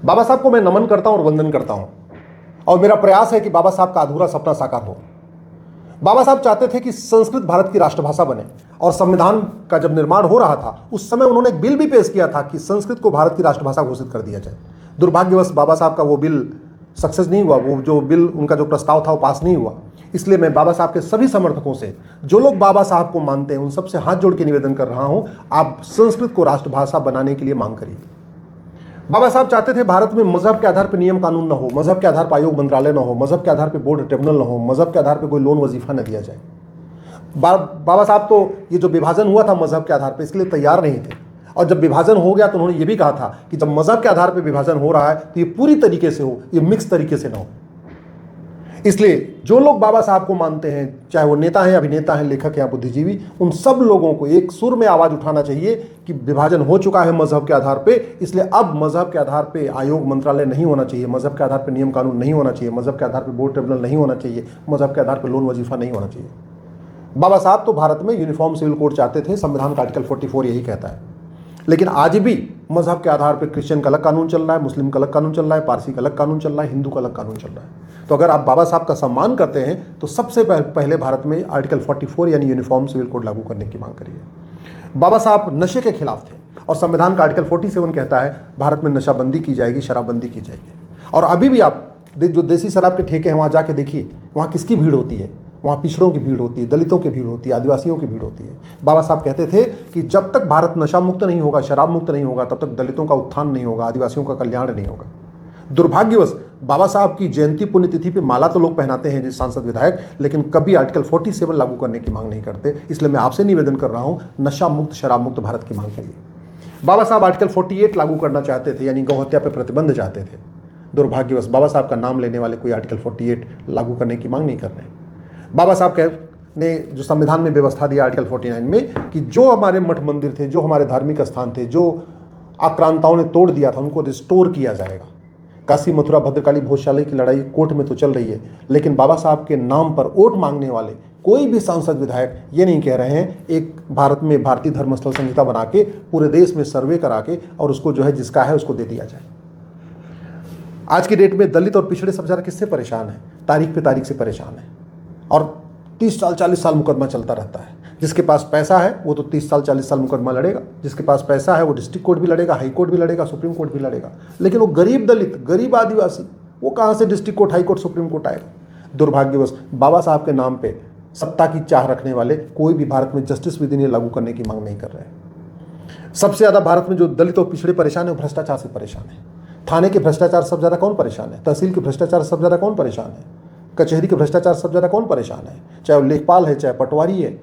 बाबा साहब को मैं नमन करता हूं और वंदन करता हूं, और मेरा प्रयास है कि बाबा साहब का अधूरा सपना साकार हो। बाबा साहब चाहते थे कि संस्कृत भारत की राष्ट्रभाषा बने, और संविधान का जब निर्माण हो रहा था उस समय उन्होंने एक बिल भी पेश किया था कि संस्कृत को भारत की राष्ट्रभाषा घोषित कर दिया जाए। दुर्भाग्यवश बाबा साहब का वो बिल सक्सेस नहीं हुआ, वो जो बिल उनका जो प्रस्ताव था वो पास नहीं हुआ। इसलिए मैं बाबा साहब के सभी समर्थकों से, जो लोग बाबा साहब को मानते हैं, उन सबसे हाथ जोड़ के निवेदन कर रहा हूं, आप संस्कृत को राष्ट्रभाषा बनाने के लिए मांग करिए। बाबा साहब चाहते थे भारत में मजहब के आधार पर नियम कानून न हो, मजहब के आधार पर आयोग मंत्रालय न हो, मजहब के आधार पर बोर्ड ट्रिब्यूनल न हो, मजहब के आधार पर कोई लोन वजीफा न दिया जाए। बाबा साहब तो ये जो विभाजन हुआ था मजहब के आधार पर, इसके लिए तैयार नहीं थे। और जब विभाजन हो गया तो उन्होंने ये भी कहा था कि जब मजहब के आधार पर विभाजन हो रहा है तो ये पूरी तरीके से हो, ये मिक्स तरीके से ना हो। इसलिए जो लोग बाबा साहब को मानते हैं, चाहे वो नेता हैं, अभिनेता हैं, लेखक हैं, बुद्धिजीवी, उन सब लोगों को एक सुर में आवाज उठाना चाहिए कि विभाजन हो चुका है मजहब के आधार पे, इसलिए अब मजहब के आधार पे आयोग मंत्रालय नहीं होना चाहिए, मजहब के आधार पे नियम कानून नहीं होना चाहिए, मजहब के आधार पे बोर्ड ट्रिब्यूनल नहीं होना चाहिए, मजहब के आधार पे लोन वजीफा नहीं होना चाहिए। बाबा साहब तो भारत में यूनिफॉर्म सिविल कोड चाहते थे, संविधान का आर्टिकल 44 यही कहता है। लेकिन आज भी मजहब के आधार पर क्रिश्चियन का अलग कानून चल रहा है, मुस्लिम का अलग कानून चल रहा है, पारसी का अलग कानून चल रहा है, हिंदू का अलग कानून चल रहा है। तो अगर आप बाबा साहब का सम्मान करते हैं तो सबसे पहले भारत में आर्टिकल 44 यानी यूनिफॉर्म सिविल कोड लागू करने की मांग करिए। बाबा साहब नशे के खिलाफ थे, और संविधान का आर्टिकल 47 कहता है भारत में नशाबंदी की जाएगी, शराबबंदी की जाएगी। और अभी भी आप जो देसी शराब के ठेके हैं वहाँ जाके देखिए, वहाँ किसकी भीड़ होती है? वहाँ पिछड़ों की भीड़ होती है, दलितों की भीड़ होती है, आदिवासियों की भीड़ होती है। बाबा साहब कहते थे कि जब तक भारत नशा मुक्त नहीं होगा, शराब मुक्त नहीं होगा, तब तक दलितों का उत्थान नहीं होगा, आदिवासियों का कल्याण नहीं होगा। दुर्भाग्यवश बाबा साहब की जयंती पुण्यतिथि पे माला तो लोग पहनाते हैं जिस सांसद विधायक, लेकिन कभी आर्टिकल 47 लागू करने की मांग नहीं करते। इसलिए मैं आपसे निवेदन कर रहा हूं, नशा मुक्त शराब मुक्त भारत की मांग करिए। बाबा साहब आर्टिकल 48 लागू करना चाहते थे, यानी गौ हत्या पर प्रतिबंध चाहते थे। दुर्भाग्यवश बाबा साहब का नाम लेने वाले कोई आर्टिकल 48 लागू करने की मांग नहीं कर रहे हैं। बाबा साहब ने जो संविधान में व्यवस्था दिया आर्टिकल 49 में कि जो हमारे मठ मंदिर थे, जो हमारे धार्मिक स्थान थे, जो आक्रांताओं ने तोड़ दिया था, उनको रिस्टोर किया जाएगा। काशी मथुरा भद्रकाली भोजशाला की लड़ाई कोर्ट में तो चल रही है, लेकिन बाबा साहब के नाम पर वोट मांगने वाले कोई भी सांसद विधायक ये नहीं कह रहे हैं एक भारत में भारतीय धर्मस्थल संहिता बना के पूरे देश में सर्वे करा के और उसको जो है जिसका है उसको दे दिया जाए। आज की डेट में दलित और पिछड़े सब ज़्यादा किससे परेशान है? तारीख पे तारीख से परेशान है, और 30 साल 40 साल मुकदमा चलता रहता है। जिसके पास पैसा है वो तो 30 साल 40 साल मुकदमा लड़ेगा, जिसके पास पैसा है वो डिस्ट्रिक्ट कोर्ट भी लड़ेगा, हाई कोर्ट भी लड़ेगा, सुप्रीम कोर्ट भी लड़ेगा। लेकिन वो गरीब दलित, गरीब आदिवासी, वो कहाँ से district court, high court, supreme court आएगा? दुर्भाग्यवश बाबा साहब के नाम पे सत्ता की चाह रखने वाले कोई भी भारत में जस्टिस विद इन लागू करने की मांग नहीं कर रहे हैं। सबसे ज़्यादा भारत में जो दलित और पिछड़े परेशान है वो भ्रष्टाचार से परेशान है। थाने के भ्रष्टाचार सबसे ज़्यादा कौन परेशान है? तहसील के भ्रष्टाचार सबसे ज़्यादा कौन परेशान है? कचहरी के भ्रष्टाचार सबसे ज़्यादा कौन परेशान है? चाहे वो लेखपाल है, चाहे पटवारी है,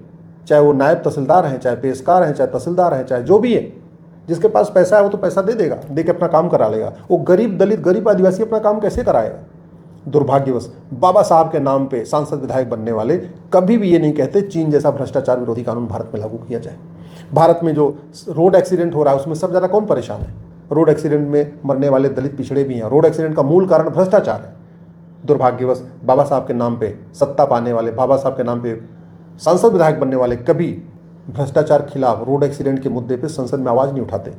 चाहे वो नायब तहसीलदार हैं, चाहे पेशकार हैं, चाहे तहसीलदार हैं, चाहे जो भी है। जिसके पास पैसा है वो तो पैसा दे देगा, दे के अपना काम करा लेगा। वो गरीब दलित, गरीब आदिवासी अपना काम कैसे कराएगा? दुर्भाग्यवश बाबा साहब के नाम पे सांसद विधायक बनने वाले कभी भी ये नहीं कहते चीन जैसा भ्रष्टाचार विरोधी कानून भारत में लागू किया जाए। भारत में जो रोड एक्सीडेंट हो रहा है उसमें सबसे ज़्यादा कौन परेशान है? रोड एक्सीडेंट में मरने वाले दलित पिछड़े भी हैं। रोड एक्सीडेंट का मूल कारण भ्रष्टाचार है। दुर्भाग्यवश बाबा साहब के नाम पे सत्ता पाने वाले, बाबा साहब के नाम पे सांसद विधायक बनने वाले कभी भ्रष्टाचार खिलाफ, रोड एक्सीडेंट के मुद्दे पे संसद में आवाज़ नहीं उठाते।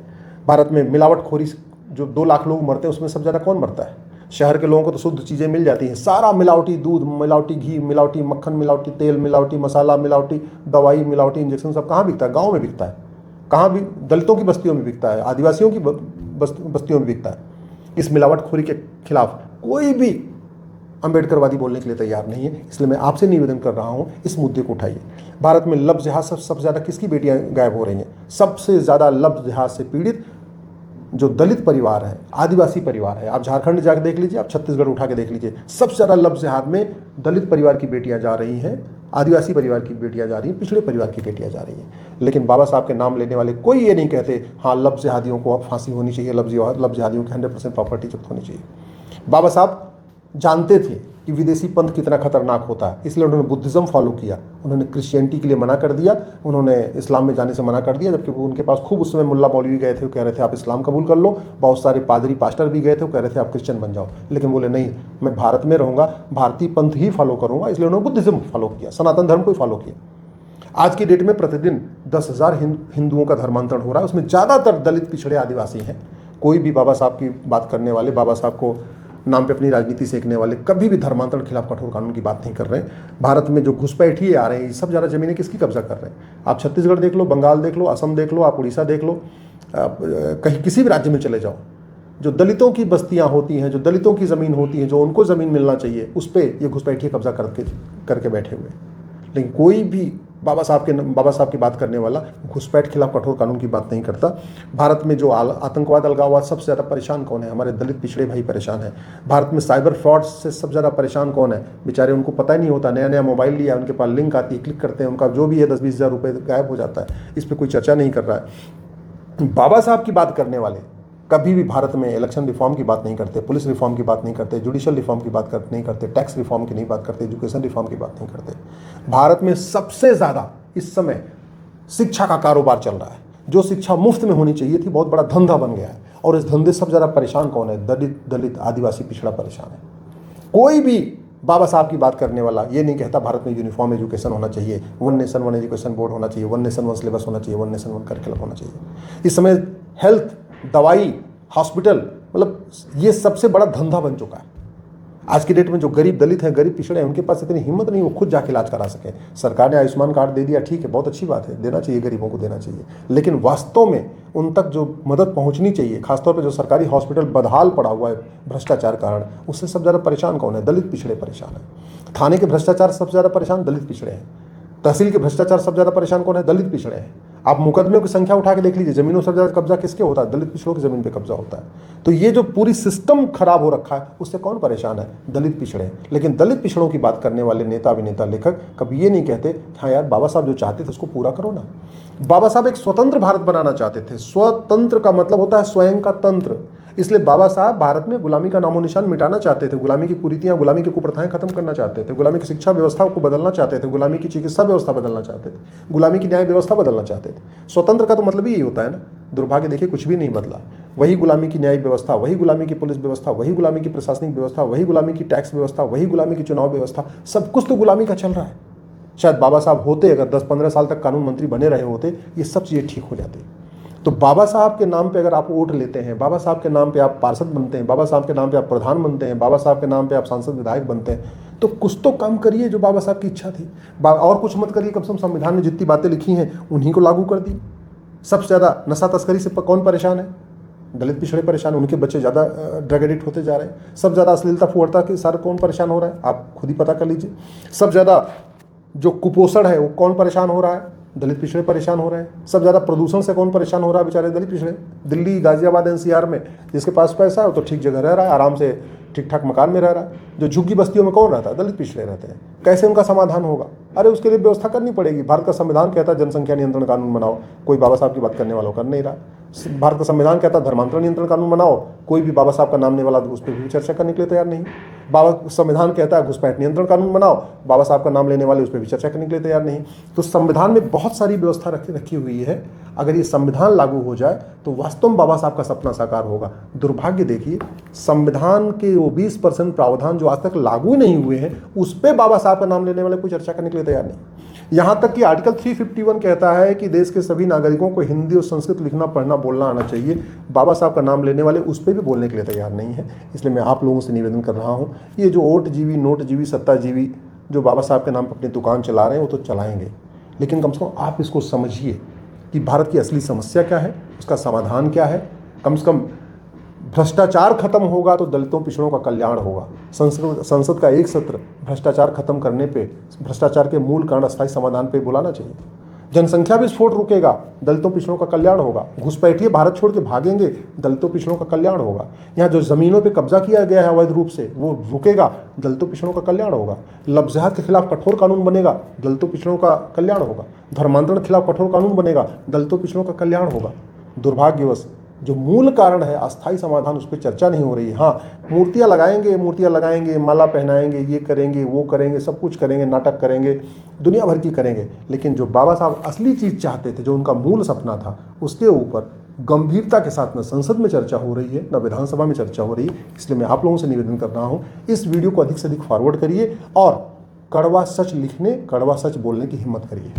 भारत में मिलावटखोरी, जो 2 लाख लोग मरते हैं उसमें सबसे ज़्यादा कौन मरता है? शहर के लोगों को तो शुद्ध चीज़ें मिल जाती हैं, सारा मिलावटी दूध, मिलावटी घी, मिलावटी मक्खन, मिलावटी तेल, मिलावटी मसाला, मिलावटी दवाई, मिलावटी इंजेक्शन, सब कहाँ बिकता है? गाँव में बिकता है। कहाँ भी? दलितों की बस्तियों में बिकता है, आदिवासियों की बस्तियों में बिकता है। इस मिलावटखोरी के खिलाफ कोई भी अम्बेडकरवादी बोलने के लिए तैयार नहीं है। इसलिए मैं आपसे निवेदन कर रहा हूं, इस मुद्दे को उठाइए। भारत में लव जिहाद सबसे ज़्यादा किसकी बेटियां गायब हो रही हैं? सबसे ज़्यादा लव जिहाद से पीड़ित जो दलित परिवार है, आदिवासी परिवार है। आप झारखंड जाकर देख लीजिए, आप छत्तीसगढ़ उठा के देख लीजिए, सबसे ज़्यादा लव जिहाद में दलित परिवार की बेटियाँ जा रही हैं, आदिवासी परिवार की बेटियाँ जा रही हैं, पिछड़े परिवार की बेटियाँ जा रही हैं। लेकिन बाबा साहब के नाम लेने वाले कोई ये नहीं कहते हाँ लव जिहादियों को अब फांसी होनी चाहिए, लव जिहादियों की 100% प्रॉपर्टी जब्त होनी चाहिए। बाबा साहब जानते थे कि विदेशी पंथ कितना खतरनाक होता है, इसलिए उन्होंने बुद्धिज़्म फॉलो किया। उन्होंने क्रिश्चियनिटी के लिए मना कर दिया, उन्होंने इस्लाम में जाने से मना कर दिया, जबकि उनके पास खूब उस समय मुल्ला मौलवी गए थे, वो कह रहे थे आप इस्लाम कबूल कर लो। बहुत सारे पादरी पास्टर भी गए थे, वो कह रहे थे आप क्रिश्चियन बन जाओ। लेकिन बोले नहीं, मैं भारत में रहूँगा, भारतीय पंथ ही फॉलो करूँगा। इसलिए उन्होंने बुद्धिज़्म फॉलो किया, सनातन धर्म को ही फॉलो किया। आज की डेट में प्रतिदिन 10,000 हिंदुओं का धर्मांतरण हो रहा है, उसमें ज़्यादातर दलित पिछड़े आदिवासी हैं। कोई भी बाबा साहब की बात करने वाले, बाबा साहब को नाम पे अपनी राजनीति सेकने वाले कभी भी धर्मांतरण खिलाफ कठोर कानून की बात नहीं कर रहे हैं। भारत में जो घुसपैठिए आ रहे हैं, ये सब ज़्यादा ज़मीनें किसकी कब्जा कर रहे हैं? आप छत्तीसगढ़ देख लो, बंगाल देख लो, असम देख लो, आप उड़ीसा देख लो, कहीं किसी भी राज्य में चले जाओ, जो दलितों की बस्तियां होती हैं, जो दलितों की ज़मीन होती है, जो उनको ज़मीन मिलना चाहिए, उस पर ये घुसपैठिए कब्जा करके बैठे हुए। लेकिन कोई भी बाबा साहब की बात करने वाला घुसपैठ खिलाफ कठोर कानून की बात नहीं करता। भारत में जो आतंकवाद, अलगाववाद, सबसे ज़्यादा परेशान कौन है? हमारे दलित पिछड़े भाई परेशान हैं। भारत में साइबर फ्रॉड से सबसे ज़्यादा परेशान कौन है? बेचारे, उनको पता ही नहीं होता, नया नया मोबाइल लिया, उनके पास लिंक आती है, क्लिक करते हैं, उनका जो भी है 10-20 हज़ार रुपये गायब हो जाता है। इस पर कोई चर्चा नहीं कर रहा है। बाबा साहब की बात करने वाले कभी भी भारत में इलेक्शन रिफॉर्म की बात नहीं करते, पुलिस रिफॉर्म की बात नहीं करते, जुडिशियल रिफॉर्म की बात नहीं करते, टैक्स रिफॉर्म की नहीं बात करते, एजुकेशन रिफॉर्म की बात नहीं करते। भारत में सबसे ज़्यादा इस समय शिक्षा का कारोबार चल रहा है। जो शिक्षा मुफ्त में होनी चाहिए थी, बहुत बड़ा धंधा बन गया है। और इस धंधे से सबसे ज़्यादा परेशान कौन है? दलित, आदिवासी, पिछड़ा परेशान है। कोई भी बाबा साहब की बात करने वाला ये नहीं कहता भारत में यूनिफॉर्म एजुकेशन होना चाहिए, one nation one education board होना चाहिए, वन नेशन वन सिलेबस होना चाहिए, वन नेशन वन करिकुलम होना चाहिए। इस समय हेल्थ, दवाई, हॉस्पिटल, मतलब ये सबसे बड़ा धंधा बन चुका है। आज की डेट में जो गरीब दलित हैं, गरीब पिछड़े हैं, उनके पास इतनी हिम्मत नहीं वो खुद जाके इलाज करा सके। सरकार ने आयुष्मान कार्ड दे दिया, ठीक है, बहुत अच्छी बात है, देना चाहिए, गरीबों को देना चाहिए। लेकिन वास्तव में उन तक जो मदद पहुंचनी चाहिए, खासतौर पर जो सरकारी हॉस्पिटल बदहाल पड़ा हुआ है भ्रष्टाचार कारण, उससे सबसे ज़्यादा परेशान कौन है? दलित पिछड़े परेशान है। थाने के भ्रष्टाचार सबसे ज़्यादा परेशान दलित पिछड़े हैं। तहसील के भ्रष्टाचार सबसे ज़्यादा परेशान कौन है? दलित पिछड़े हैं। आप मुकदमे की संख्या उठा के देख लीजिए, जमीनों सबसे ज़्यादा कब्जा किसके होता है? दलित पिछड़ों की ज़मीन पे कब्जा होता है। तो ये जो पूरी सिस्टम खराब हो रखा है, उससे कौन परेशान है? दलित पिछड़े। लेकिन दलित पिछड़ों की बात करने वाले नेता, अभिनेता, लेखक कभी ये नहीं कहते हाँ यार, बाबा साहब जो चाहते थे उसको पूरा करो ना। बाबा साहब एक स्वतंत्र भारत बनाना चाहते थे। स्वतंत्र का मतलब होता है स्वयं का तंत्र। इसलिए बाबा साहब भारत में गुलामी का नामो निशान मिटाना चाहते थे, गुलामी की कुरीतियां, गुलामी की कुप्रथाएं खत्म करना चाहते थे, गुलामी की शिक्षा व्यवस्था को बदलना चाहते थे, गुलामी की चिकित्सा व्यवस्था बदलना चाहते थे, गुलामी की न्याय व्यवस्था बदलना चाहते थे। स्वतंत्र का तो मतलब ही यही होता है ना। दुर्भाग्य देखिए, कुछ भी नहीं बदला। वही गुलामी की न्यायिक व्यवस्था, वही गुलामी की पुलिस व्यवस्था, वही गुलामी की प्रशासनिक व्यवस्था, वही गुलामी की टैक्स व्यवस्था, वही गुलामी की चुनाव व्यवस्था, सब कुछ तो गुलामी का चल रहा है। शायद बाबा साहब होते, अगर 10-15 साल तक कानून मंत्री बने रहे होते, ये सब चीज़ें ठीक हो जाती। तो बाबा साहब के नाम पे अगर आप वोट लेते हैं, बाबा साहब के नाम पे आप पार्षद बनते हैं, बाबा साहब के नाम पे आप प्रधान बनते हैं, बाबा साहब के नाम पे आप सांसद विधायक बनते हैं, तो कुछ तो काम करिए जो बाबा साहब की इच्छा थी। और कुछ मत करिए, कम से कम संविधान में जितनी बातें लिखी हैं उन्हीं को लागू कर दी। सबसे ज़्यादा नशा तस्करी से कौन परेशान है? दलित पिछड़े परेशान, उनके बच्चे ज़्यादा ड्रग एडिक्ट होते जा रहे हैं। सब ज़्यादा अश्लीलता फुहड़ता के सारे कौन परेशान हो रहा है? आप खुद ही पता कर लीजिए। सब ज़्यादा जो कुपोषण है वो कौन परेशान हो रहा है? दलित पिछड़े परेशान हो रहे हैं। सब ज़्यादा प्रदूषण से कौन परेशान हो रहा है? बेचारे दलित पिछड़े। दिल्ली, गाजियाबाद, एनसीआर में जिसके पास पैसा है वो तो ठीक जगह रह रहा है, आराम से ठीक ठाक मकान में रह रहा है। जो झुग्गी बस्तियों में कौन रहता है? दलित पिछड़े रहते हैं। कैसे उनका समाधान होगा? अरे उसके लिए व्यवस्था करनी पड़ेगी। भारत का संविधान कहता है जनसंख्या नियंत्रण कानून बनाओ, कोई बाबा साहब की बात करने वाला कर नहीं रहा। भारत का संविधान कहता है धर्मांतरण नियंत्रण कानून बनाओ, कोई भी बाबा साहब का नाम लेने वाला उस पर भी चर्चा करने के लिए तैयार नहीं। बाबा संविधान कहता है घुसपैठ नियंत्रण कानून बनाओ, बाबा साहब का नाम लेने वाले उस पर भी चर्चा करने के लिए तैयार नहीं। तो संविधान में बहुत सारी व्यवस्था रखी हुई है। अगर ये संविधान लागू हो जाए तो वास्तव में बाबा साहब का सपना साकार होगा। दुर्भाग्य देखिए, संविधान के वो 20% प्रावधान जो आज तक लागू नहीं हुए हैं, उस पर बाबा साहब का नाम लेने वाले कोई चर्चा करने के लिए तैयार नहीं। यहाँ तक कि आर्टिकल 351 कहता है कि देश के सभी नागरिकों को हिंदी और संस्कृत लिखना, पढ़ना, बोलना आना चाहिए। बाबा साहब का नाम लेने वाले उस पर भी बोलने के लिए तैयार नहीं है। इसलिए मैं आप लोगों से निवेदन कर रहा हूँ, ये जो ओट जीवी, नोट जीवी, सत्ता जीवी जो बाबा साहब के नाम पर अपनी दुकान चला रहे हैं, वो तो चलाएंगे, लेकिन कम से कम आप इसको समझिए कि भारत की असली समस्या क्या है, उसका समाधान क्या है। कम से कम भ्रष्टाचार खत्म होगा तो दलितों पिछड़ों का कल्याण होगा। संसद का एक सत्र भ्रष्टाचार खत्म करने पे, भ्रष्टाचार के मूल कारण अस्थायी समाधान पे बुलाना चाहिए। जनसंख्या विस्फोट रुकेगा, दलितों पिछड़ों का कल्याण होगा। घुसपैठिए भारत छोड़ के भागेंगे, दलितों पिछड़ों का कल्याण होगा। यहाँ जो ज़मीनों पे कब्जा किया गया है अवैध रूप से, वो रुकेगा, दलितों पिछड़ों का कल्याण होगा। लफ्ज़ जिहाद के खिलाफ कठोर कानून बनेगा, दलितों पिछड़ों का कल्याण होगा। धर्मांतरण के खिलाफ कठोर कानून बनेगा, दलितों पिछड़ों का कल्याण होगा। दुर्भाग्यवश जो मूल कारण है अस्थायी समाधान, उस पर चर्चा नहीं हो रही है। हाँ, मूर्तियाँ लगाएंगे, माला पहनाएंगे, ये करेंगे, वो करेंगे, सब कुछ करेंगे, नाटक करेंगे, दुनिया भर की करेंगे, लेकिन जो बाबा साहब असली चीज़ चाहते थे, जो उनका मूल सपना था, उसके ऊपर गंभीरता के साथ न संसद में चर्चा हो रही है, न विधानसभा में चर्चा हो रही है। इसलिए मैं आप लोगों से निवेदन कर रहा हूँ, इस वीडियो को अधिक से अधिक फॉरवर्ड करिए और कड़वा सच लिखने, कड़वा सच बोलने की हिम्मत करिए।